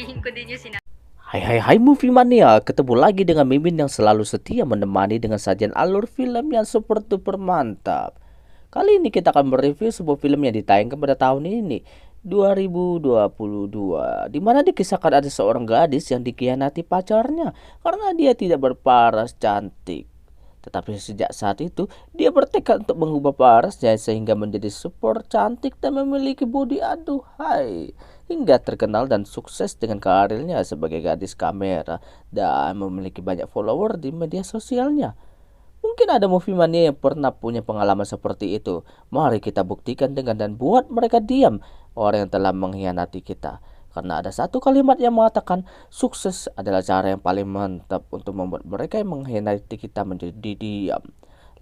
sasabihin ko din yung sinabi. Hai hai hai movie mania, ketemu lagi dengan Mimin yang selalu setia menemani dengan sajian alur film yang super duper mantap. Kali ini kita akan mereview sebuah film yang ditayangkan pada tahun ini, 2022, di mana dikisahkan ada seorang gadis yang dikhianati pacarnya karena dia tidak berparas cantik. Tetapi sejak saat itu, dia bertekad untuk mengubah parasnya sehingga menjadi super cantik dan memiliki body aduhai. Hingga terkenal dan sukses dengan karirnya sebagai gadis kamera dan memiliki banyak follower di media sosialnya. Mungkin ada movie mania yang pernah punya pengalaman seperti itu. Mari kita buktikan dengan dan buat mereka diam, orang yang telah mengkhianati kita. Karena ada satu kalimat yang mengatakan sukses adalah cara yang paling mantap untuk membuat mereka yang mengkhianati kita menjadi diam.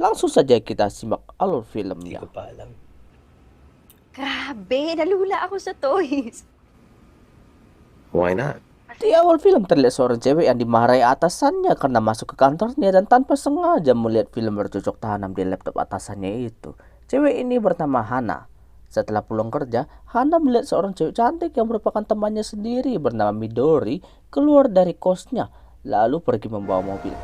Langsung saja kita simak alur Hindi filmnya. ko pa alam. Grabe, nalula ako sa toys. Why not? Di awal film terlihat seorang cewek yang dimarahi atasannya karena masuk ke kantornya dan tanpa sengaja melihat film bercocok tanam di laptop atasannya itu. Cewek ini bernama Hana. Setelah pulang kerja, Hana melihat seorang cewek cantik yang merupakan temannya sendiri bernama Midori keluar dari kosnya, lalu pergi membawa mobil.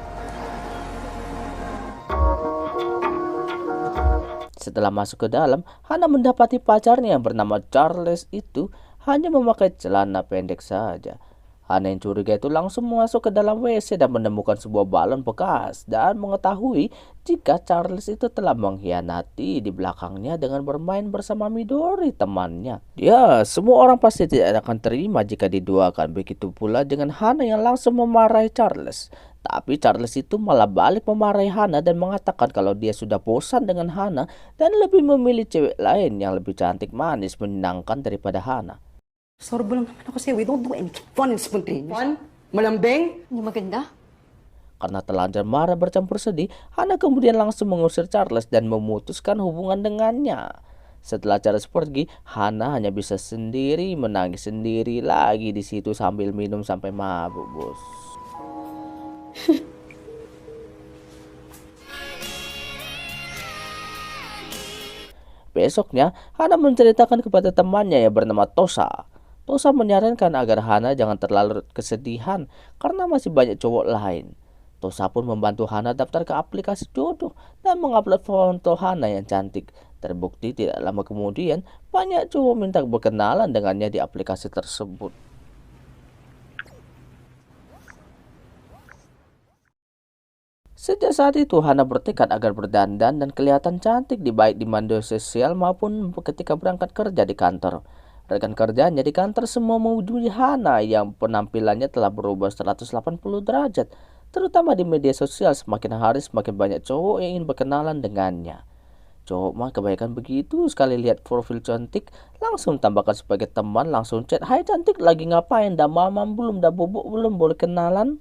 Setelah masuk ke dalam, Hana mendapati pacarnya yang bernama Charles itu hanya memakai celana pendek saja. Hana yang curiga itu langsung masuk ke dalam WC dan menemukan sebuah balon bekas dan mengetahui jika Charles itu telah mengkhianati di belakangnya dengan bermain bersama Midori temannya. Ya, semua orang pasti tidak akan terima jika diduakan. Begitu pula dengan Hana yang langsung memarahi Charles. Tapi Charles itu malah balik memarahi Hana dan mengatakan kalau dia sudah bosan dengan Hana dan lebih memilih cewek lain yang lebih cantik, manis, menyenangkan daripada Hana. Sorbo lang naman ako sa'yo. We don't do anything fun and spontaneous. Fun? Malambing? Yung maganda? Karena telanjang marah bercampur sedih, Hana kemudian langsung mengusir Charles dan memutuskan hubungan dengannya. Setelah Charles pergi, Hana hanya bisa sendiri menangis sendiri lagi di situ sambil minum sampai mabuk, bos. Besoknya, Hana menceritakan kepada temannya yang bernama Tosa. Tosa menyarankan agar Hana jangan terlalu kesedihan karena masih banyak cowok lain. Tosa pun membantu Hana daftar ke aplikasi jodoh dan mengupload foto Hana yang cantik. Terbukti tidak lama kemudian banyak cowok minta berkenalan dengannya di aplikasi tersebut. Sejak saat itu Hana bertekad agar berdandan dan kelihatan cantik baik di media sosial maupun ketika berangkat kerja di kantor. Rekan kerjanya di kantor semua memuji Hana yang penampilannya telah berubah 180 derajat. Terutama di media sosial, semakin hari semakin banyak cowok yang ingin berkenalan dengannya. Cowok mah kebanyakan begitu, sekali lihat profil cantik langsung tambahkan sebagai teman, langsung chat, "Hai cantik, lagi ngapain? Dah mamam belum? Dah bobok belum? Boleh kenalan?"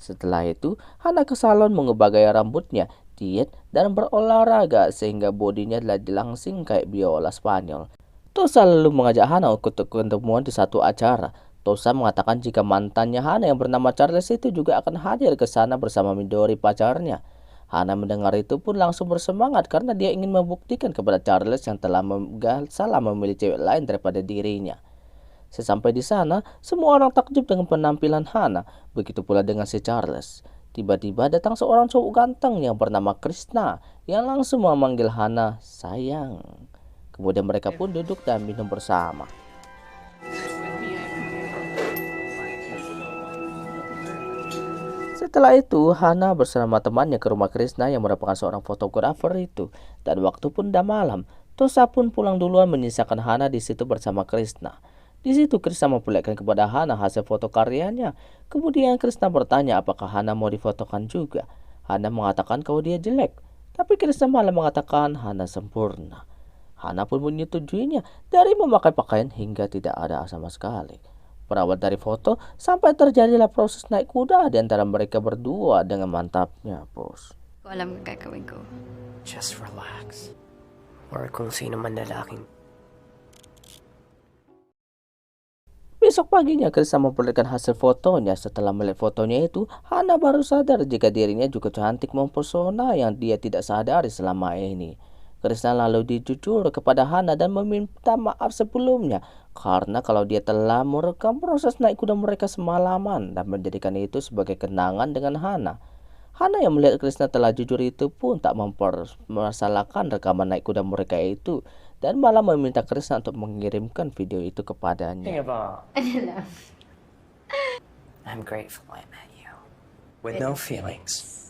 Setelah itu, Hana ke salon mengubah gaya rambutnya, diet, dan berolahraga sehingga bodinya telah langsing kayak biola Spanyol. Tosa lalu mengajak Hana untuk ketemuan di satu acara. Tosa mengatakan jika mantannya Hana yang bernama Charles itu juga akan hadir ke sana bersama Midori pacarnya. Hana mendengar itu pun langsung bersemangat karena dia ingin membuktikan kepada Charles yang telah salah memilih cewek lain daripada dirinya. Sesampai di sana, semua orang takjub dengan penampilan Hana. Begitu pula dengan si Charles. Tiba-tiba datang seorang cowok ganteng yang bernama Krishna yang langsung memanggil Hana sayang. Kemudian mereka pun duduk dan minum bersama. Setelah itu, Hana bersama temannya ke rumah Krishna yang merupakan seorang fotografer itu. Dan waktu pun dah malam, Tosa pun pulang duluan menyisakan Hana di situ bersama Krishna. Di situ Krishna memperlihatkan kepada Hana hasil foto karyanya. Kemudian Krishna bertanya apakah Hana mau difotokan juga. Hana mengatakan kalau dia jelek. Tapi Krishna malah mengatakan Hana sempurna. Hana pun menyetujuinya dari memakai pakaian hingga tidak ada sama sekali. Berawal dari foto sampai terjadilah proses naik kuda di antara mereka berdua dengan mantapnya, bos. Ko alam ang gagawin ko. Just relax. Or kung sino man lalaking Besok paginya Krishna memperlihatkan hasil fotonya. Setelah melihat fotonya itu, Hana baru sadar jika dirinya juga cantik mempesona yang dia tidak sadari selama ini. Krishna lalu dijujur kepada Hana dan meminta maaf sebelumnya karena kalau dia telah merekam proses naik kuda mereka semalaman dan menjadikan itu sebagai kenangan dengan Hana. Hana yang melihat Krishna telah jujur itu pun tak mempermasalahkan rekaman naik kuda mereka itu dan malah meminta Krishna untuk mengirimkan video itu kepadanya. Think about, Ano lang. I'm grateful I met you. With no feelings.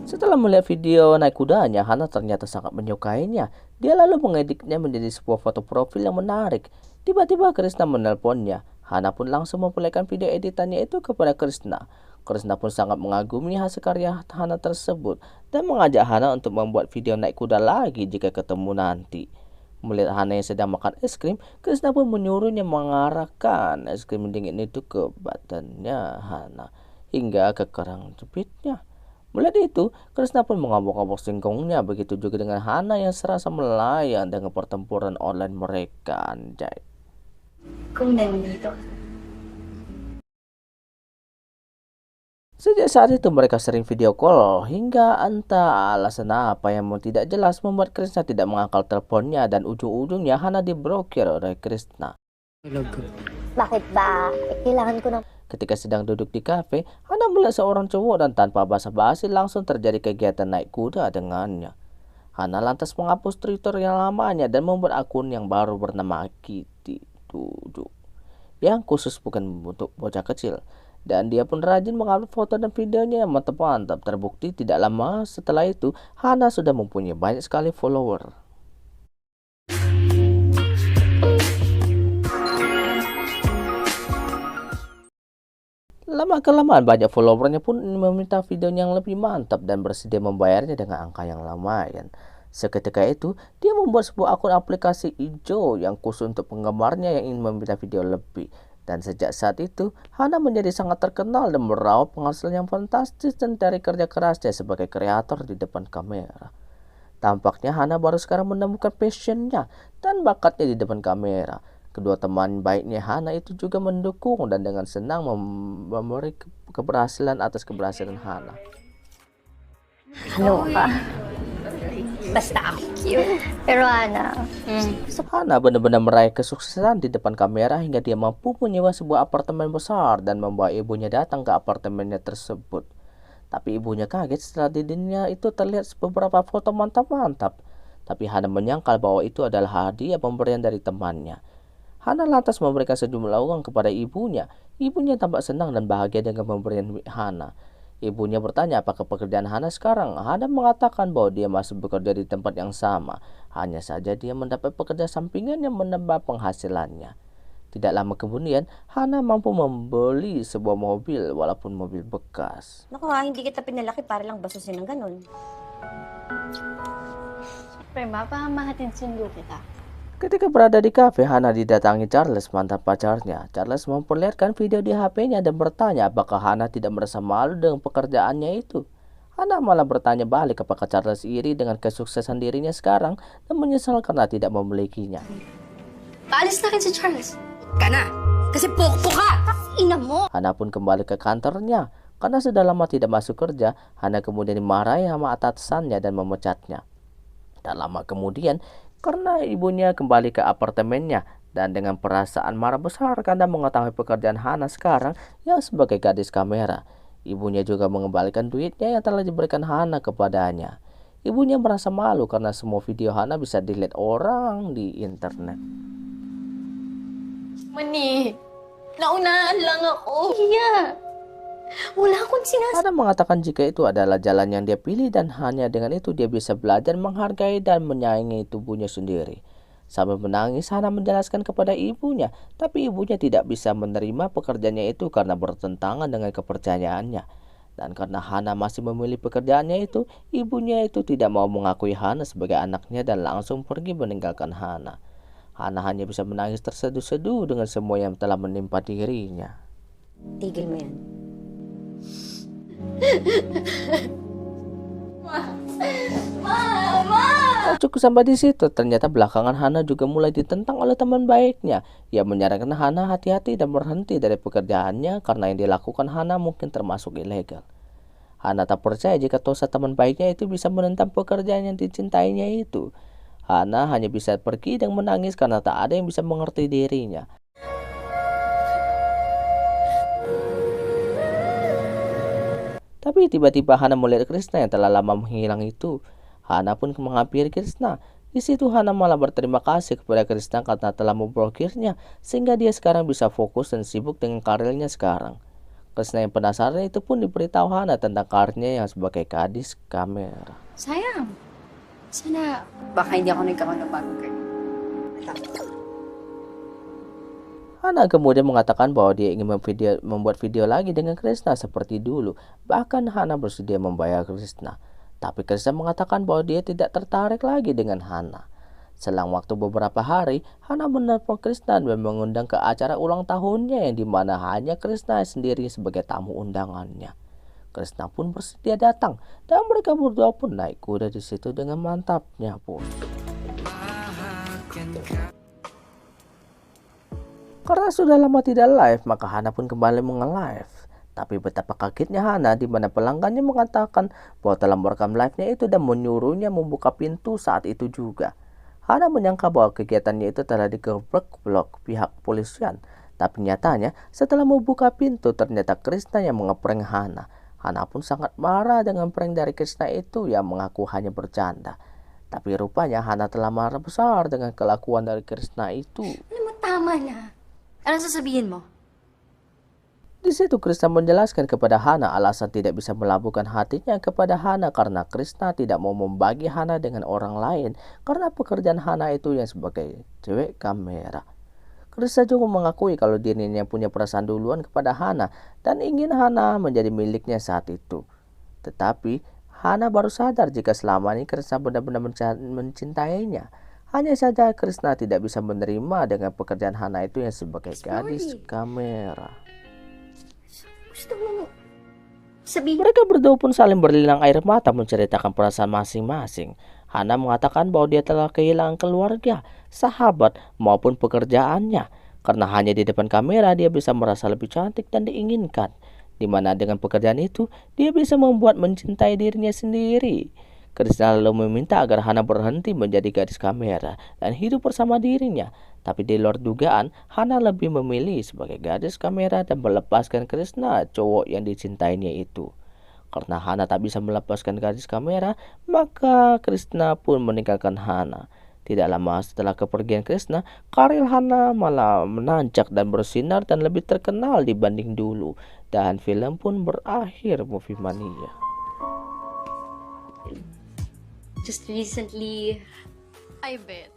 Setelah melihat video naik kudanya, Hana ternyata sangat menyukainya. Dia lalu mengeditnya menjadi sebuah foto profil yang menarik. Tiba-tiba Krishna menelponnya. Hana pun langsung memperlihatkan video editannya itu kepada Krishna. Krishna pun sangat mengagumi hasil karya Hana tersebut dan mengajak Hana untuk membuat video naik kuda lagi jika ketemu nanti. Melihat Hana yang sedang makan es krim, Krishna pun menyuruhnya mengarahkan es krim dingin itu ke badannya Hana hingga ke kerang jepitnya. Melihat itu, Krishna pun mengabok-abok singkongnya. Begitu juga dengan Hana yang serasa melayang dengan pertempuran online mereka. Anjay. Kung nandito. Sejak saat itu mereka sering video call hingga entah alasan apa yang tidak jelas membuat Krishna tidak mengangkat teleponnya dan ujung-ujungnya Hana diblokir oleh Krishna. Bakit ba? Kailangan ko ng... Ketika sedang duduk di kafe, Hana melihat seorang cowok dan tanpa basa-basi langsung terjadi kegiatan naik kuda dengannya. Hana lantas menghapus Twitter yang lamanya dan membuat akun yang baru bernama Kitty 7 yang khusus bukan untuk bocah kecil. Dan dia pun rajin mengupload foto dan videonya yang mantap-mantap. Terbukti tidak lama setelah itu, Hana sudah mempunyai banyak sekali follower. Lama-kelamaan banyak followernya pun meminta videonya yang lebih mantap dan bersedia membayarnya dengan angka yang lumayan. Seketika itu, dia membuat sebuah akun aplikasi hijau yang khusus untuk penggemarnya yang ingin meminta video lebih. Dan sejak saat itu, Hana menjadi sangat terkenal dan meraup penghasilan yang fantastis dan dari kerja kerasnya sebagai kreator di depan kamera. Tampaknya Hana baru sekarang menemukan passionnya dan bakatnya di depan kamera. Kedua teman baiknya Hana itu juga mendukung dan dengan senang memberi keberhasilan atas keberhasilan Hana. Ano ka? Basta ako cute. Pero Ana, Hana benar-benar meraih kesuksesan di depan kamera hingga dia mampu menyewa sebuah apartemen besar dan membawa ibunya datang ke apartemennya tersebut. Tapi ibunya kaget setelah di dirinya itu terlihat beberapa foto mantap-mantap. Tapi Hana menyangkal bahwa itu adalah hadiah pemberian dari temannya. Hana lantas memberikan sejumlah uang kepada ibunya. Ibunya tampak senang dan bahagia dengan pemberian Hana. Ibunya bertanya apakah pekerjaan Hana sekarang. Hana mengatakan bahwa dia masih bekerja di tempat yang sama. Hanya saja dia mendapat pekerjaan sampingan yang menambah penghasilannya. Tidak lama kemudian, Hana mampu membeli sebuah mobil walaupun mobil bekas. naku hindi kita pinalaki para lang basusin ng ganun. Siyempre, mapamahatid sundo kita. Ketika berada di kafe, Hana didatangi Charles, mantan pacarnya. Charles memperlihatkan video di HP-nya dan bertanya apakah Hana tidak merasa malu dengan pekerjaannya itu. Hana malah bertanya balik apakah Charles iri dengan kesuksesan dirinya sekarang dan menyesal karena tidak memilikinya. Paalis na kayo si Charles. Ka na! Kasi pokpo ka! Ina mo! Hana pun kembali ke kantornya. Karena sudah lama tidak masuk kerja, Hana kemudian dimarahi sama atasannya dan memecatnya. Tak lama kemudian, karena ibunya kembali ke apartemennya dan dengan perasaan marah besar karena mengetahui pekerjaan Hana sekarang yang sebagai gadis kamera. Ibunya juga mengembalikan duitnya yang telah diberikan Hana kepadanya. Ibunya merasa malu karena semua video Hana bisa dilihat orang di internet. Mani, naunahan lang ako. Iya. Wala akong sinasabi. Hana mengatakan jika itu adalah jalan yang dia pilih dan hanya dengan itu dia bisa belajar menghargai dan menyayangi tubuhnya sendiri. Sambil menangis, Hana menjelaskan kepada ibunya, tapi ibunya tidak bisa menerima pekerjaannya itu karena bertentangan dengan kepercayaannya. Dan karena Hana masih memilih pekerjaannya itu, ibunya itu tidak mau mengakui Hana sebagai anaknya dan langsung pergi meninggalkan Hana. Hana hanya bisa menangis terseduh-seduh dengan semua yang telah menimpa dirinya. Tigil mo yan. Tak cukup sampai di situ, ternyata belakangan Hana juga mulai ditentang oleh teman baiknya. Ia menyarankan Hana hati-hati dan berhenti dari pekerjaannya karena yang dilakukan Hana mungkin termasuk ilegal. Hana tak percaya jika Tosa teman baiknya itu bisa menentang pekerjaan yang dicintainya itu. Hana hanya bisa pergi dan menangis karena tak ada yang bisa mengerti dirinya. Tapi tiba-tiba Hana melihat Krishna yang telah lama menghilang itu. Hana pun menghampiri Krishna. Di situ Hana malah berterima kasih kepada Krishna karena telah memblokirnya, sehingga dia sekarang bisa fokus dan sibuk dengan karirnya sekarang. Krishna yang penasaran itu pun diberitahu Hana tentang karirnya yang sebagai gadis kamera. Sayang. Sana, baka hindi ako nagkaroon ng bagong girl. Hana kemudian mengatakan bahwa dia ingin membuat video lagi dengan Krishna seperti dulu. Bahkan Hana bersedia membayar Krishna. Tapi Krishna mengatakan bahwa dia tidak tertarik lagi dengan Hana. Selang waktu beberapa hari, Hana menelpon Krishna dan mengundang ke acara ulang tahunnya yang dimana hanya Krishna sendiri sebagai tamu undangannya. Krishna pun bersedia datang dan mereka berdua pun naik kuda di situ dengan mantapnya pun. Karena sudah lama tidak live, maka Hana pun kembali nge-live. Tapi betapa kagetnya Hana di mana pelanggannya mengatakan bahwa telah merekam live-nya itu dan menyuruhnya membuka pintu saat itu juga. Hana menyangka bahwa kegiatannya itu telah digeblok pihak kepolisian. Tapi nyatanya setelah membuka pintu ternyata Krishna yang mengeprank Hana. Hana pun sangat marah dengan prank dari Krishna itu yang mengaku hanya bercanda. Tapi rupanya Hana telah marah besar dengan kelakuan dari Krishna itu. Alam mo, tama na. Anong sasabihin mo? Di situ Krishna menjelaskan kepada Hana alasan tidak bisa melabuhkan hatinya kepada Hana karena Krishna tidak mau membagi Hana dengan orang lain karena pekerjaan Hana itu yang sebagai cewek kamera. Krishna juga mengakui kalau dirinya punya perasaan duluan kepada Hana dan ingin Hana menjadi miliknya saat itu. Tetapi Hana baru sadar jika selama ini Krishna benar-benar mencintainya. Hanya saja Krishna tidak bisa menerima dengan pekerjaan Hana itu yang sebagai gadis kamera. Gusto mo sabihin? Mereka berdua pun saling berlinang air mata menceritakan perasaan masing-masing. Hana mengatakan bahwa dia telah kehilangan keluarga, sahabat, maupun pekerjaannya. Karena hanya di depan kamera dia bisa merasa lebih cantik dan diinginkan. Di mana dengan pekerjaan itu, dia bisa membuat mencintai dirinya sendiri. Krishna lalu meminta agar Hana berhenti menjadi gadis kamera dan hidup bersama dirinya. Tapi di luar dugaan, Hana lebih memilih sebagai gadis kamera dan melepaskan Krishna, cowok yang dicintainya itu. Karena Hana tak bisa melepaskan gadis kamera, maka Krishna pun meninggalkan Hana. Tidak lama setelah kepergian Krishna, karir Hana malah menancap dan bersinar dan lebih terkenal dibanding dulu. Dan film pun berakhir, Movie Mania. Just recently, I bet.